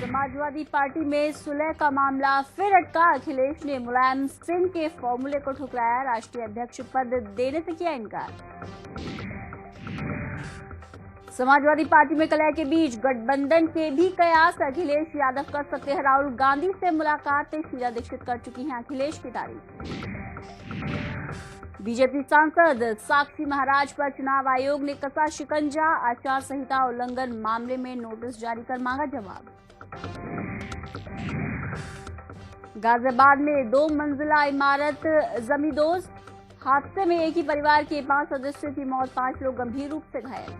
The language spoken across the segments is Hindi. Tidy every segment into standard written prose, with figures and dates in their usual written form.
समाजवादी पार्टी में सुलह का मामला फिर अटका। अखिलेश ने मुलायम सिंह के फॉर्मूले को ठुकराया। राष्ट्रीय अध्यक्ष पद देने से किया इनकार। समाजवादी पार्टी में कलह के बीच गठबंधन के भी कयास। अखिलेश यादव कर सकते हैं राहुल गांधी से मुलाकात। शीला दीक्षित कर चुकी हैं अखिलेश की तारीफ। बीजेपी सांसद साक्षी महाराज पर चुनाव आयोग ने कसा शिकंजा। आचार संहिता उल्लंघन मामले में नोटिस जारी कर मांगा जवाब। गाजियाबाद में 2 मंजिला इमारत जमींदोज। हादसे में एक ही परिवार के 5 सदस्यों की मौत, 5 लोग गंभीर रूप से घायल।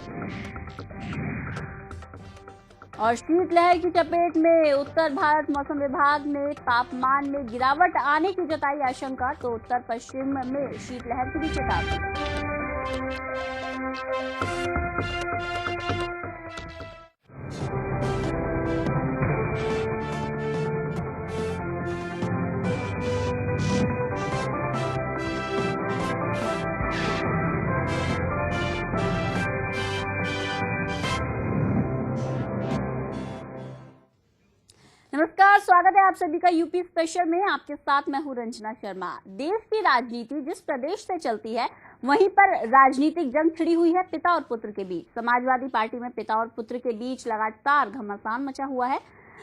और शीतलहर की चपेट में उत्तर भारत। मौसम विभाग ने तापमान में गिरावट आने की जताई आशंका, तो उत्तर पश्चिम में शीतलहर की भी चेतावनी। नमस्कार, स्वागत है आप सभी का यूपी स्पेशल में। आपके साथ मैं हूं रंजना शर्मा। देश की राजनीति जिस प्रदेश से चलती है वहीं पर राजनीतिक जंग छिड़ी हुई है पिता और पुत्र के बीच। समाजवादी पार्टी में पिता और पुत्र के बीच लगातार घमासान मचा हुआ है।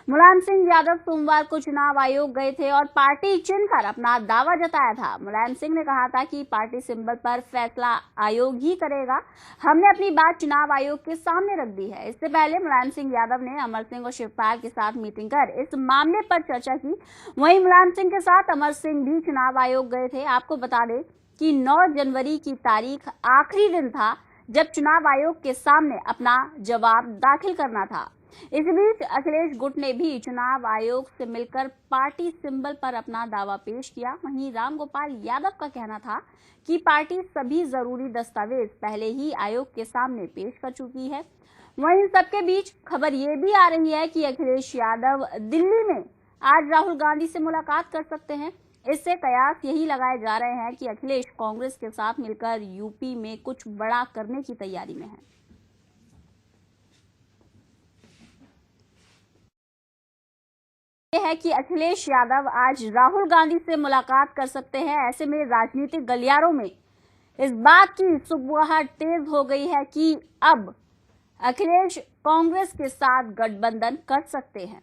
मुलायम सिंह यादव सोमवार को चुनाव आयोग गए थे और पार्टी चिन्ह पर अपना दावा जताया था। मुलायम सिंह ने कहा था कि पार्टी सिंबल पर फैसला आयोग ही करेगा। हमने अपनी बात चुनाव आयोग के सामने रख दी है। इससे पहले मुलायम सिंह यादव ने अमर सिंह और शिवपाल के साथ मीटिंग कर इस मामले पर चर्चा की। वहीं मुलायम सिंह के साथ अमर सिंह भी चुनाव आयोग गए थे। आपको बता दें कि 9 जनवरी की तारीख आखिरी दिन था जब चुनाव आयोग के सामने अपना जवाब दाखिल करना था। इस बीच अखिलेश गुट ने भी चुनाव आयोग से मिलकर पार्टी सिंबल पर अपना दावा पेश किया। वहीं रामगोपाल यादव का कहना था कि पार्टी सभी जरूरी दस्तावेज पहले ही आयोग के सामने पेश कर चुकी है। वहीं सबके बीच खबर ये भी आ रही है कि अखिलेश यादव दिल्ली में आज राहुल गांधी से मुलाकात कर सकते हैं। इससे कयास यही लगाए जा रहे हैं कि अखिलेश कांग्रेस के साथ मिलकर यूपी में कुछ बड़ा करने की तैयारी में है। है कि अखिलेश यादव आज राहुल गांधी से मुलाकात कर सकते हैं। ऐसे में राजनीतिक गलियारों में इस बात की सुगबुगाहट तेज हो गई है कि अब अखिलेश कांग्रेस के साथ गठबंधन कर सकते हैं।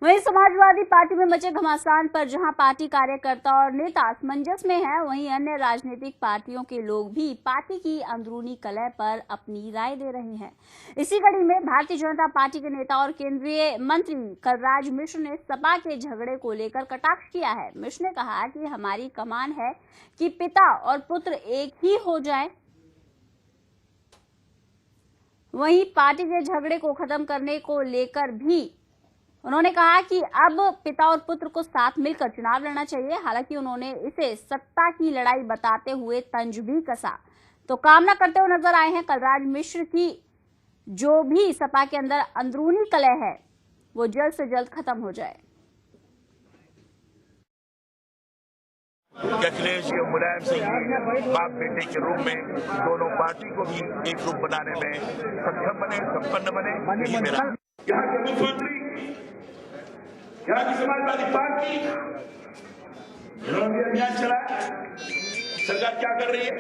वहीं समाजवादी पार्टी में मचे घमासान पर जहां पार्टी कार्यकर्ता और नेता असमंजस में हैं, वहीं अन्य राजनीतिक पार्टियों के लोग भी पार्टी की अंदरूनी कलह पर अपनी राय दे रहे हैं। इसी कड़ी में भारतीय जनता पार्टी के नेता और केंद्रीय मंत्री कलराज मिश्र ने सपा के झगड़े को लेकर कटाक्ष किया है। मिश्र ने कहा कि हमारी कमान है कि पिता और पुत्र एक ही हो जाए। वहीं पार्टी के झगड़े को खत्म करने को लेकर भी उन्होंने कहा कि अब पिता और पुत्र को साथ मिलकर चुनाव लड़ना चाहिए। हालांकि उन्होंने इसे सत्ता की लड़ाई बताते हुए तंज भी कसा। तो कामना करते हुए नजर आए हैं कलराज मिश्र की जो भी सपा के अंदर अंदरूनी कलह है वो जल्द से जल्द खत्म हो जाए। अखिलेश और मुलायम सिंह बाप बेटे के रूप में दोनों पार्टी को भी एक रूप बनाने में सक्षम बने, संपन्न बने। यही मेरा यहाँ के मुख्यमंत्री, यहाँ की समाजवादी पार्टी जिन्होंने अभियान चलाया, सरकार क्या कर रही है?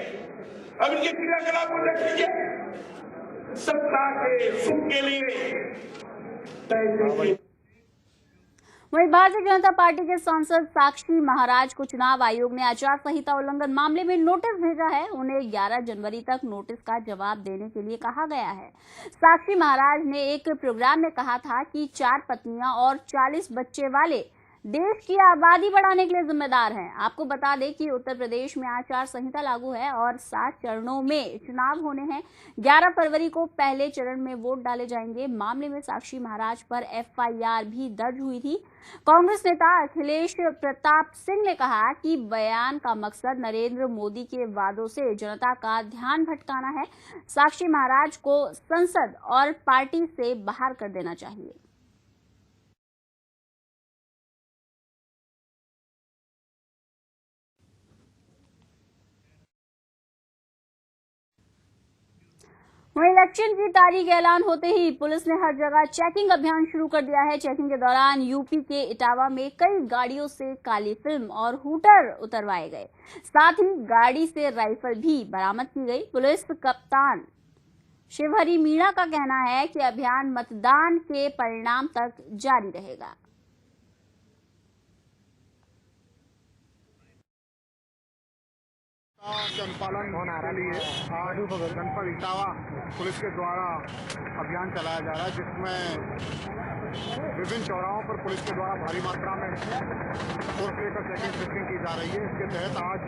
अब इनके क्रियाकलाप को देख लीजिए। सत्ता के सुख के लिए वहीं भारतीय जनता पार्टी के सांसद साक्षी महाराज को चुनाव आयोग ने आचार संहिता उल्लंघन मामले में नोटिस भेजा है। उन्हें 11 जनवरी तक नोटिस का जवाब देने के लिए कहा गया है। साक्षी महाराज ने एक प्रोग्राम में कहा था कि 4 पत्नियां और 40 बच्चे वाले देश की आबादी बढ़ाने के लिए जिम्मेदार हैं। आपको बता दें कि उत्तर प्रदेश में आचार संहिता लागू है और 7 चरणों में चुनाव होने हैं। 11 फरवरी को पहले चरण में वोट डाले जाएंगे। मामले में साक्षी महाराज पर FIR भी दर्ज हुई थी। कांग्रेस नेता अखिलेश प्रताप सिंह ने कहा कि बयान का मकसद नरेंद्र मोदी के वादों से जनता का ध्यान भटकाना है। साक्षी महाराज को संसद और पार्टी से बाहर कर देना चाहिए। वहीं इलेक्शन की तारीख ऐलान होते ही पुलिस ने हर जगह चेकिंग अभियान शुरू कर दिया है। चेकिंग के दौरान यूपी के इटावा में कई गाड़ियों से काली फिल्म और हूटर उतरवाए गए। साथ ही गाड़ी से राइफल भी बरामद की गई। पुलिस कप्तान शिवहरी मीणा का कहना है कि अभियान मतदान के परिणाम तक जारी रहेगा। के अनुपालन के लिए आज जनपद इटावा पुलिस के द्वारा अभियान चलाया जा रहा है, जिसमें विभिन्न चौराहों पर पुलिस के द्वारा भारी मात्रा में फोर्स लेकर चेकिंग की जा रही है। इसके तहत आज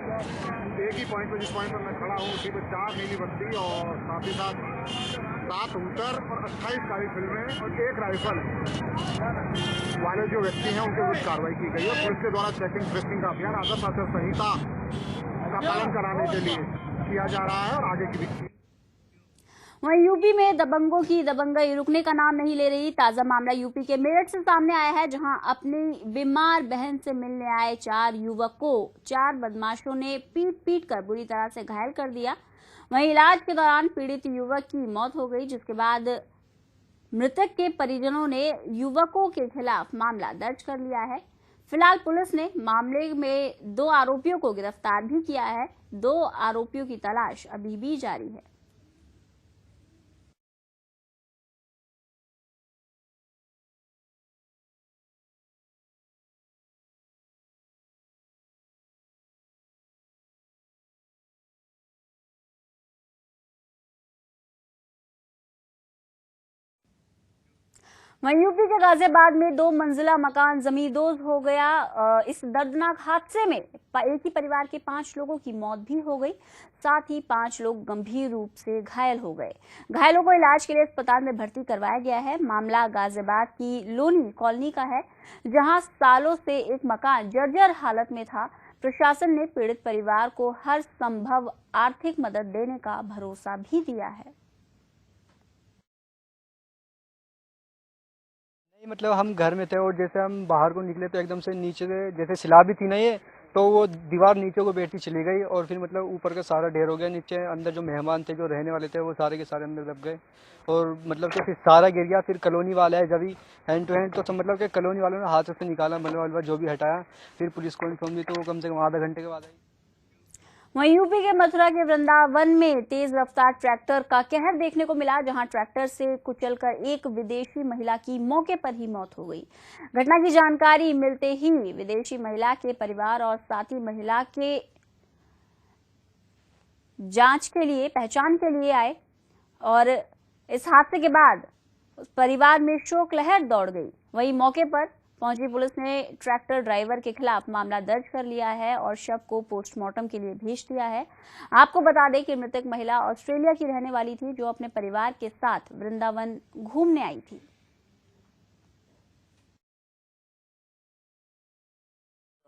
एक ही पॉइंट पर, जिस पॉइंट पर मैं खड़ा हूँ, उसी पर 4 नीली बत्ती और साथ ही साथ 7 हूटर और 28 काली फिल्में और 1 राइफल वाले जो व्यक्ति हैं उनके विरुद्ध कार्रवाई की गई है। पुलिस के द्वारा चेकिंग फ्रिस्किंग का अभियान आदर्श आचार संहिता का पालन कराने के लिए किया जा रहा है और आगे की भी। वहीं यूपी में दबंगों की दबंगई रुकने का नाम नहीं ले रही। ताजा मामला यूपी के मेरठ से सामने आया है, जहां अपनी बीमार बहन से मिलने आए 4 युवक को 4 बदमाशों ने पीट कर बुरी तरह से घायल कर दिया। वहीं इलाज के दौरान पीड़ित युवक की मौत हो गई, जिसके बाद मृतक के परिजनों ने युवकों के खिलाफ मामला दर्ज कर लिया है। फिलहाल पुलिस ने मामले में 2 आरोपियों को गिरफ्तार भी किया है। 2 आरोपियों की तलाश अभी भी जारी है। वहीं यूपी के गाजियाबाद में 2 मंजिला मकान जमींदोज हो गया। इस दर्दनाक हादसे में एक ही परिवार के 5 लोगों की मौत भी हो गई। साथ ही 5 लोग गंभीर रूप से घायल हो गए। घायलों को इलाज के लिए अस्पताल में भर्ती करवाया गया है। मामला गाजियाबाद की लोनी कॉलोनी का है, जहां सालों से एक मकान जर्जर हालत में था। प्रशासन ने पीड़ित परिवार को हर संभव आर्थिक मदद देने का भरोसा भी दिया है। मतलब हम घर में थे और जैसे हम बाहर को निकले तो एकदम से नीचे से जैसे स्लैब भी थी ना ये, तो वो दीवार नीचे को बैठती चली गई और फिर मतलब ऊपर का सारा ढेर हो गया। नीचे अंदर जो मेहमान थे, जो रहने वाले थे, वो सारे के सारे अंदर दब गए और मतलब कि फिर सारा गिर गया। फिर कॉलोनी वाला है जब भी हैंड टू हैंड, तो मतलब कि कॉलोनी वालों ने हाथ से निकाला, मतलब जो भी हटाया, फिर पुलिस को इन्फॉर्म दी, तो वो कम से कम आधा घंटे के बाद आई। वहीं यूपी के मथुरा के वृंदावन में तेज रफ्तार ट्रैक्टर का कहर देखने को मिला, जहां ट्रैक्टर से कुचलकर एक विदेशी महिला की मौके पर ही मौत हो गई। घटना की जानकारी मिलते ही विदेशी महिला के परिवार और साथी महिला के जांच के लिए, पहचान के लिए आए और इस हादसे के बाद परिवार में शोक लहर दौड़ गई। वहीं मौके पर पहुंची पुलिस ने ट्रैक्टर ड्राइवर के खिलाफ मामला दर्ज कर लिया है और शव को पोस्टमार्टम के लिए भेज दिया है। आपको बता दें कि मृतक महिला ऑस्ट्रेलिया की रहने वाली थी, जो अपने परिवार के साथ वृंदावन घूमने आई थी।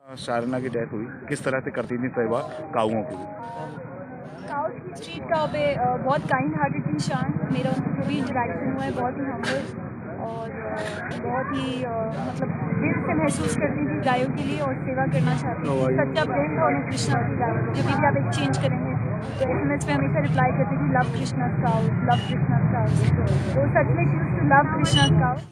शारना की डेथ हुई, किस तरह से करती थी सेवा काउओं की? काउस की स्ट्रीट का बहुत काइंड हार्टेड इंसान, मेरा उनसे जो भी इंटरेक्शन हुआ है बहुत ही हम्बल और बहुत ही मतलब दिल से महसूस करती थी गायों के लिए और सेवा करना चाहती थी। सच्चा प्रेम था उन्हें कृष्णा की गायों। जब भी आप एक्सचेंज करेंगे तो SMS पे हमेशा रिप्लाई करती थी love Krishna cows, love Krishna cows. तो सच में she too love Krishna cows.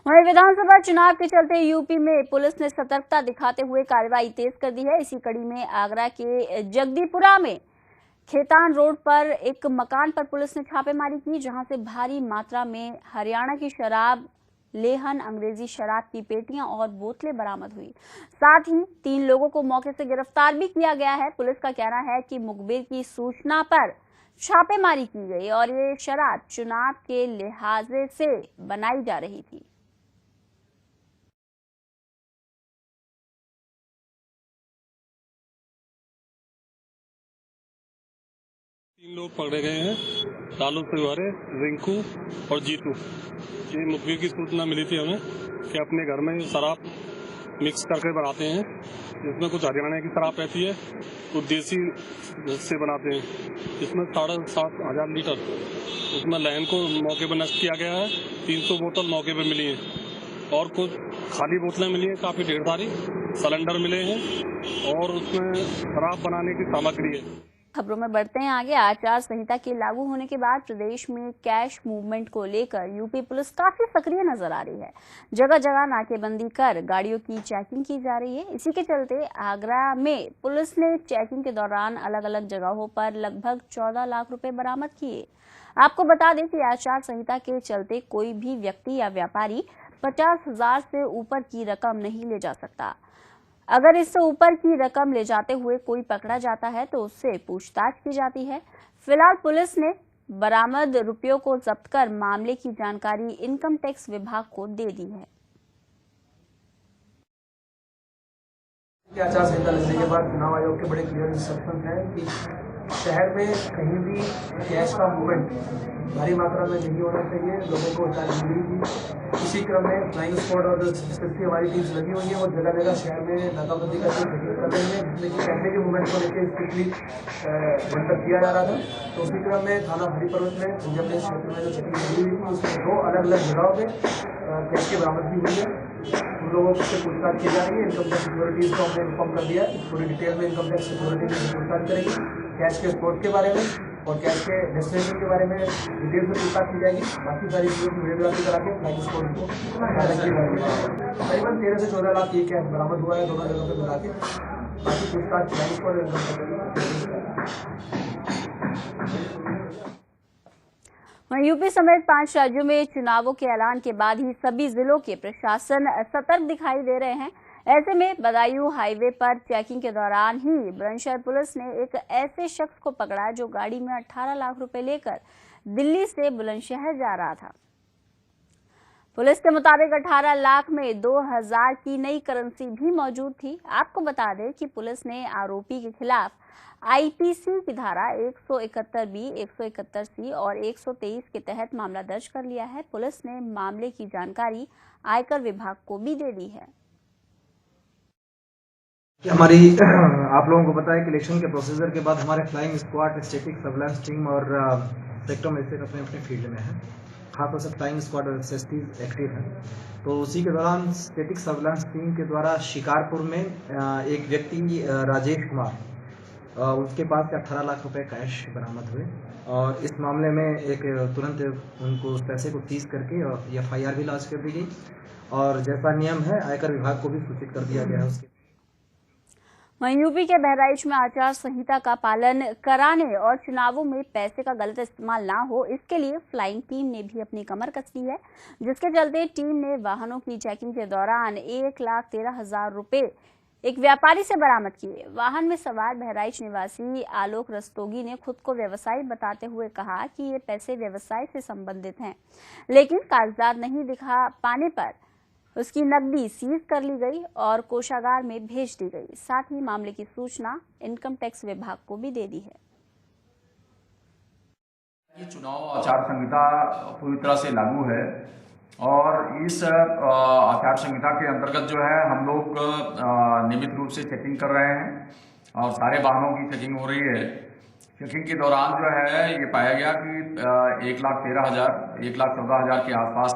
वहीं विधानसभा चुनाव के चलते यूपी में पुलिस ने सतर्कता दिखाते हुए कार्रवाई तेज कर दी है। इसी कड़ी में आगरा के जगदीपुरा में खेतान रोड पर एक मकान पर पुलिस ने छापेमारी की, जहां से भारी मात्रा में हरियाणा की शराब, लेहन अंग्रेजी शराब की पेटियां और बोतलें बरामद हुई। साथ ही 3 लोगों को मौके से गिरफ्तार भी किया गया है। पुलिस का कहना है कि मुखबिर की सूचना पर छापेमारी की गई और ये शराब चुनाव के लिहाजे से बनाई जा रही थी। तीन लोग पकड़े गए हैं, लालू तिवारी, रिंकू और जीतू। ये मुखबिर की सूचना मिली थी हमें कि अपने घर में शराब मिक्स करके बनाते हैं, जिसमें कुछ हरियाणा की शराब रहती है, कुछ देसी से बनाते हैं, जिसमें 7,500 लीटर। उसमें लहन को मौके पर नष्ट किया गया है। 300 बोतल मौके पर मिली हैं और कुछ खाली बोतलें मिली हैं, काफ़ी ढेर सारी सिलेंडर मिले हैं और उसमें शराब बनाने की सामग्री है। खबरों में बढ़ते हैं आगे। आचार संहिता के लागू होने के बाद प्रदेश में कैश मूवमेंट को लेकर यूपी पुलिस काफी सक्रिय नजर आ रही है। जगह जगह नाकेबंदी कर गाड़ियों की चेकिंग की जा रही है। इसी के चलते आगरा में पुलिस ने चेकिंग के दौरान अलग अलग जगहों पर लगभग 14 लाख रुपए बरामद किए। आपको बता दें कि आचार संहिता के चलते कोई भी व्यक्ति या व्यापारी 50,000 से ऊपर की रकम नहीं ले जा सकता। अगर इससे ऊपर की रकम ले जाते हुए कोई पकड़ा जाता है तो उससे पूछताछ की जाती है। फिलहाल पुलिस ने बरामद रुपयों को जब्त कर मामले की जानकारी इनकम टैक्स विभाग को दे दी है। आचार संहिता लगने के बाद चुनाव आयोग के बड़े क्लियर इंस्ट्रक्शन हैं कि शहर में कहीं भी कैश का मूवमेंट भारी मात्रा में नहीं होना चाहिए। लोगों को जानकारी मिली थी। इसी क्रम में फ्लाइंग स्क्वाड और एसएसपी हमारी टीम्स लगी हुई है और जगह जगह शहर में नाकाबंदी का चेकिंग कर रही है, जिसमें कि कैमरे के मूवमेंट को लेकर स्ट्रिक्टली मॉनिटर किया जा रहा था। तो उसी क्रम में थाना हरी पर्वत में पंजाब क्षेत्र में जो चेकिंग लगी हुई थी उसमें 2 अलग अलग जगहों पर कैश की बरामदगी हुई है। उन लोगों से पूछताछ की जा रही है। इनकम टैक्स सिक्योरिटीज को हमने इन्फॉर्म कर दिया है। पूरी डिटेल में इनकम टैक्स सिक्योरिटी से पूछताछ करेगी। कैश के स्पोर्ट के बारे में और कैश के डेस्टिनेशन के बारे में डिटेल से पूछताछ की जाएगी। बाकी सारी चीज़ों की वीडियोग्राफी करा के फ्लाइंग स्पोर्ट को करीबन 13 से 14 लाख ये कैश बरामद हुआ है दोनों जगहों पर मिला के। बाकी पूछताछ फ्लाइंग स्पोर्ट वहीं यूपी समेत 5 राज्यों में चुनावों के ऐलान के बाद ही सभी जिलों के प्रशासन सतर्क दिखाई दे रहे हैं। ऐसे में बदायूं हाईवे पर चेकिंग के दौरान ही बुलंदशहर पुलिस ने एक ऐसे शख्स को पकड़ा जो गाड़ी में 18 लाख रुपए लेकर दिल्ली से बुलंदशहर जा रहा था। पुलिस के मुताबिक 18 लाख में 2000 की नई करेंसी भी मौजूद थी। आपको बता दें कि पुलिस ने आरोपी के खिलाफ आईपीसी की धारा 171B, 171C और 123 के तहत मामला दर्ज कर लिया है। पुलिस ने मामले की जानकारी आयकर विभाग को भी दे दी है। हमारी आप लोगों को पता है कि इलेक्शन के प्रोसीजर के बाद हमारे flying squad, static surveillance team और सेक्टर में से अपने अपने फील्ड में है। खासतौर से फ्लाइंग स्क्वाड और एसएसटीज एक्टिव है। तो उसी के दौरान स्टैटिक सर्विलांस टीम के द्वारा शिकारपुर में एक व्यक्ति राजेश कुमार, उसके पास 18 लाख रुपए कैश बरामद हुए और इस मामले में एक तुरंत उनको उस पैसे को सीज करके और एफआईआर भी लॉन्च कर दी गई और जैसा नियम है आयकर विभाग को भी सूचित कर दिया गया है उसके। वहीं यूपी के बहराइच में आचार संहिता का पालन कराने और चुनावों में पैसे का गलत इस्तेमाल ना हो, इसके लिए फ्लाइंग टीम ने भी अपनी कमर कस ली है, जिसके चलते टीम ने वाहनों की चेकिंग के दौरान 1,13,000 रुपए एक व्यापारी से बरामद किए। वाहन में सवार बहराइच निवासी आलोक रस्तोगी ने खुद को व्यवसायी बताते हुए कहा कि ये पैसे व्यवसाय से संबंधित हैं, लेकिन कागजात नहीं दिखा पाने पर उसकी नकदी सीज कर ली गई और कोषागार में भेज दी गई। साथ ही मामले की सूचना इनकम टैक्स विभाग को भी दे दी है। ये चुनाव आचार संहिता पूरी तरह से लागू है और इस आचार संहिता के अंतर्गत जो है हम लोग नियमित रूप से चेकिंग कर रहे हैं और सारे वाहनों की चेकिंग हो रही है। चेकिंग के दौरान जो है ये पाया गया कि 1,13,000, 1,14,000 के आसपास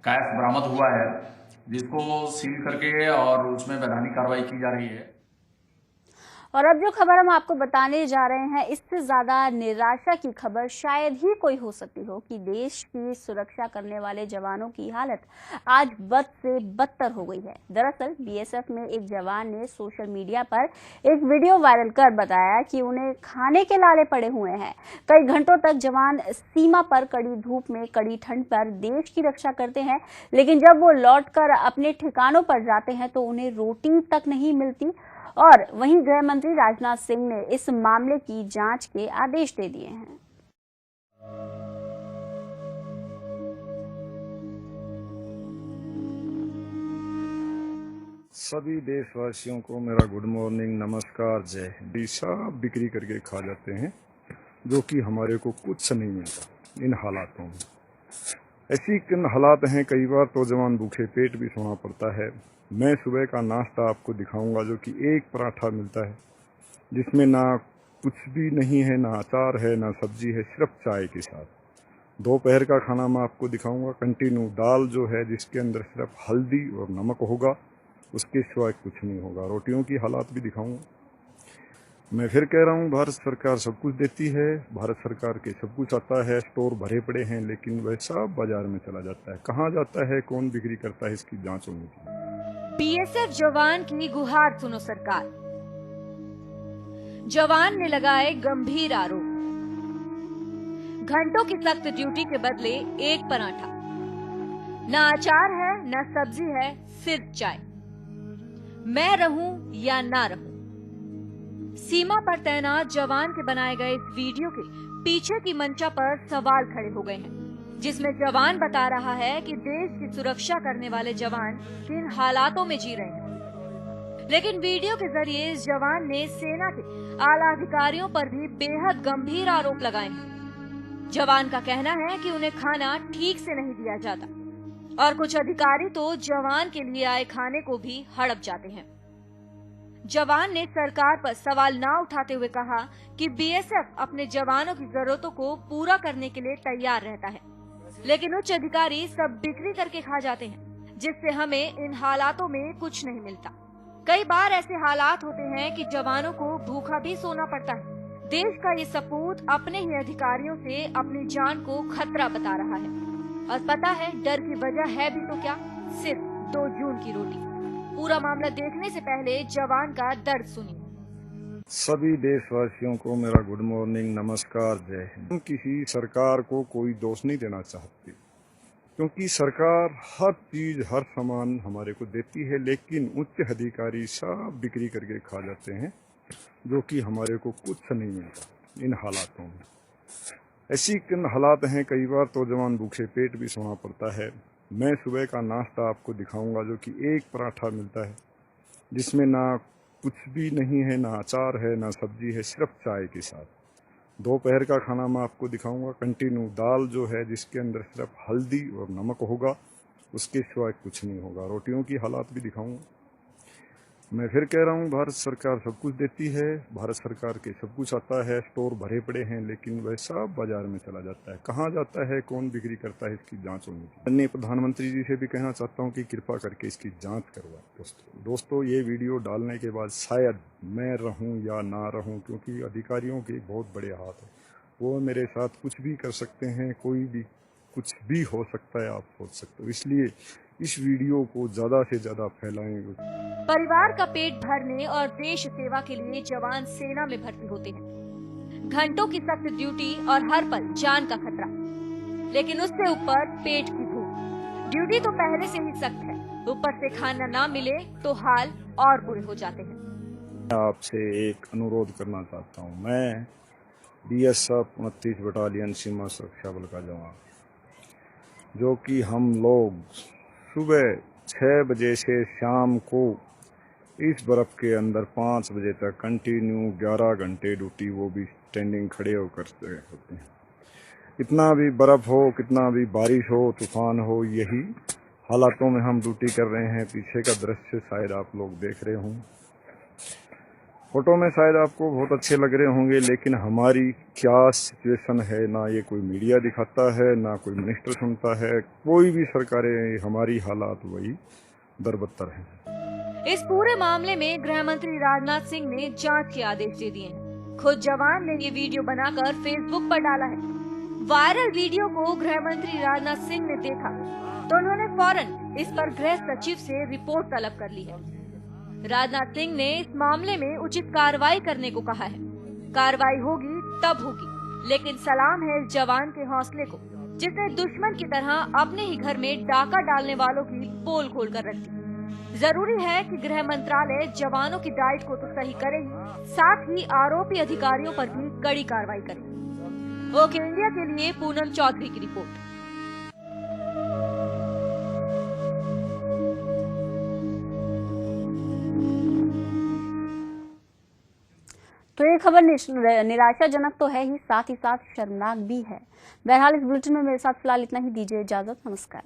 कैश बरामद हुआ है, जिसको सील करके और उसमें वैधानिक कार्रवाई की जा रही है। और अब जो खबर हम आपको बताने जा रहे हैं, इससे ज्यादा निराशा की खबर शायद ही कोई हो सकती हो कि देश की सुरक्षा करने वाले जवानों की हालत आज बद से बदतर हो गई है। दरअसल बीएसएफ में एक जवान ने सोशल मीडिया पर एक वीडियो वायरल कर बताया कि उन्हें खाने के लाले पड़े हुए हैं। कई घंटों तक जवान सीमा पर कड़ी धूप में, कड़ी ठंड पर देश की रक्षा करते हैं, लेकिन जब वो लौटकर अपने ठिकानों पर जाते हैं तो उन्हें रोटी तक नहीं मिलती। और वहीं गृह मंत्री राजनाथ सिंह ने इस मामले की जांच के आदेश दे दिए हैं। सभी देशवासियों को मेरा गुड मॉर्निंग, नमस्कार, जय हिंद। सब बिक्री करके खा जाते हैं, जो कि हमारे को कुछ नहीं मिलता इन हालातों में। ऐसी किन हालात हैं, कई बार तो जवान भूखे पेट भी सोना पड़ता है। मैं सुबह का नाश्ता आपको दिखाऊंगा जो कि एक पराठा मिलता है, जिसमें ना कुछ भी नहीं है, ना अचार है, ना सब्जी है, सिर्फ चाय के साथ। दोपहर का खाना मैं आपको दिखाऊंगा, कंटिन्यू दाल जो है जिसके अंदर सिर्फ हल्दी और नमक होगा, उसके सिवाय कुछ नहीं होगा। रोटियों की हालात भी दिखाऊंगा। मैं फिर कह रहा हूँ, भारत सरकार सब कुछ देती है, भारत सरकार के सब कुछ आता है, स्टोर भरे पड़े हैं, लेकिन वह सब बाजार में चला जाता है। कहाँ जाता है, कौन बिक्री करता है, इसकी जांच होनी चाहिए। बीएसएफ जवान की गुहार सुनो सरकार। जवान ने लगाए गंभीर आरोप। घंटों की सख्त ड्यूटी के बदले एक पराठा, न अचार है न सब्जी है, सिर्फ चाय। मैं रहूं या ना रहूं, सीमा पर तैनात जवान के बनाए गए इस वीडियो के पीछे की मंशा पर सवाल खड़े हो गए हैं, जिसमें जवान बता रहा है कि देश की सुरक्षा करने वाले जवान किन हालातों में जी रहे हैं। लेकिन वीडियो के जरिए इस जवान ने सेना के आला अधिकारियों पर भी बेहद गंभीर आरोप लगाए हैं। जवान का कहना है कि उन्हें खाना ठीक से नहीं दिया जाता और कुछ अधिकारी तो जवान के लिए आए खाने को भी हड़प जाते हैं। जवान ने सरकार पर सवाल न उठाते हुए कहा कि बीएसएफ अपने जवानों की जरूरतों को पूरा करने के लिए तैयार रहता है, लेकिन उच्च अधिकारी सब बिक्री करके खा जाते हैं, जिससे हमें इन हालातों में कुछ नहीं मिलता। कई बार ऐसे हालात होते हैं कि जवानों को भूखा भी सोना पड़ता है। देश का ये सपूत अपने ही अधिकारियों से अपनी जान को खतरा बता रहा है, और पता है डर की वजह है भी तो क्या, सिर्फ 2 जून की रोटी। पूरा मामला देखने से पहले जवान का दर्द सुनिए। सभी देशवासियों को मेरा गुड मॉर्निंग, नमस्कार, जय हिंद। हम किसी सरकार को कोई दोष नहीं देना चाहते, क्योंकि सरकार हर चीज हर सामान हमारे को देती है, लेकिन उच्च अधिकारी सब बिक्री करके खा जाते हैं, जो कि हमारे को कुछ नहीं मिलता इन हालातों में। ऐसी हालात हैं, कई बार तो जवान भूखे पेट भी सोना पड़ता है। मैं सुबह का नाश्ता आपको दिखाऊंगा, जो कि एक पराठा मिलता है, जिसमें ना कुछ भी नहीं है, ना अचार है, ना सब्जी है, सिर्फ चाय के साथ। दोपहर का खाना मैं आपको दिखाऊंगा, कंटिन्यू दाल जो है, जिसके अंदर सिर्फ हल्दी और नमक होगा, उसके सिवाय कुछ नहीं होगा। रोटियों की हालात भी दिखाऊंगा। मैं फिर कह रहा हूँ, भारत सरकार सब कुछ देती है, भारत सरकार के सब कुछ आता है, स्टोर भरे पड़े हैं, लेकिन वह सब बाजार में चला जाता है। कहाँ जाता है, कौन बिक्री करता है, इसकी जांच होनी चाहिए। अन्य प्रधानमंत्री जी से भी कहना चाहता हूँ कि कृपा करके इसकी जांच करवाएं। दोस्तों, ये वीडियो डालने के बाद शायद मैं रहूँ या ना रहूँ, क्योंकि अधिकारियों के बहुत बड़े हाथ है, वो मेरे साथ कुछ भी कर सकते हैं, कोई भी कुछ भी हो सकता है, आप सोच सकते हो। इसलिए इस वीडियो को ज्यादा से ज्यादा फैलाएं। परिवार का पेट भरने और देश सेवा के लिए जवान सेना में भर्ती होते हैं। घंटों की सख्त ड्यूटी और हर पल जान का खतरा, लेकिन उससे ऊपर पेट की भूख। ड्यूटी तो पहले से ही सख्त है, ऊपर से खाना ना मिले तो हाल और बुरे हो जाते हैं। आपसे एक अनुरोध करना चाहता हूँ। मैं बीएसएफ 29 बटालियन सीमा सुरक्षा बल का जवान, जो कि हम लोग सुबह 6 बजे से शाम को इस बर्फ के अंदर 5 बजे तक कंटिन्यू 11 घंटे ड्यूटी, वो भी स्टैंडिंग खड़े होकर होते हैं। कितना भी बर्फ हो, कितना भी बारिश हो, तूफान हो, यही हालातों में हम ड्यूटी कर रहे हैं। पीछे का दृश्य शायद आप लोग देख रहे हों, फोटो में शायद आपको बहुत अच्छे लग रहे होंगे, लेकिन हमारी क्या सिचुएशन है, ना ये कोई मीडिया दिखाता है, ना कोई मिनिस्टर सुनता है, कोई भी सरकारें। हमारी हालात वही दरबत्तर हैं। इस पूरे मामले में गृह मंत्री राजनाथ सिंह ने जांच के आदेश दे दिए हैं। खुद जवान ने ये वीडियो बनाकर फेसबुक पर डाला है। वायरल वीडियो को गृह मंत्री राजनाथ सिंह ने देखा तो उन्होंने फौरन इस पर गृह सचिव से रिपोर्ट तलब कर ली है। राजनाथ सिंह ने इस मामले में उचित कार्रवाई करने को कहा है। कार्रवाई होगी तब होगी, लेकिन सलाम है इस जवान के हौसले को, जिसने दुश्मन की तरह अपने ही घर में डाका डालने वालों की पोल खोल कर रख दी। जरूरी है कि गृह मंत्रालय जवानों की डाइट को तो सही करे ही, साथ ही आरोपी अधिकारियों पर भी कड़ी कार्रवाई करे। ओके इंडिया के लिए पूनम चौधरी की रिपोर्ट। तो ये खबर निराशाजनक तो है ही, साथ ही साथ शर्मनाक भी है। बहरहाल इस बुलेटिन में मेरे साथ फिलहाल इतना ही। दीजिए इजाजत, नमस्कार।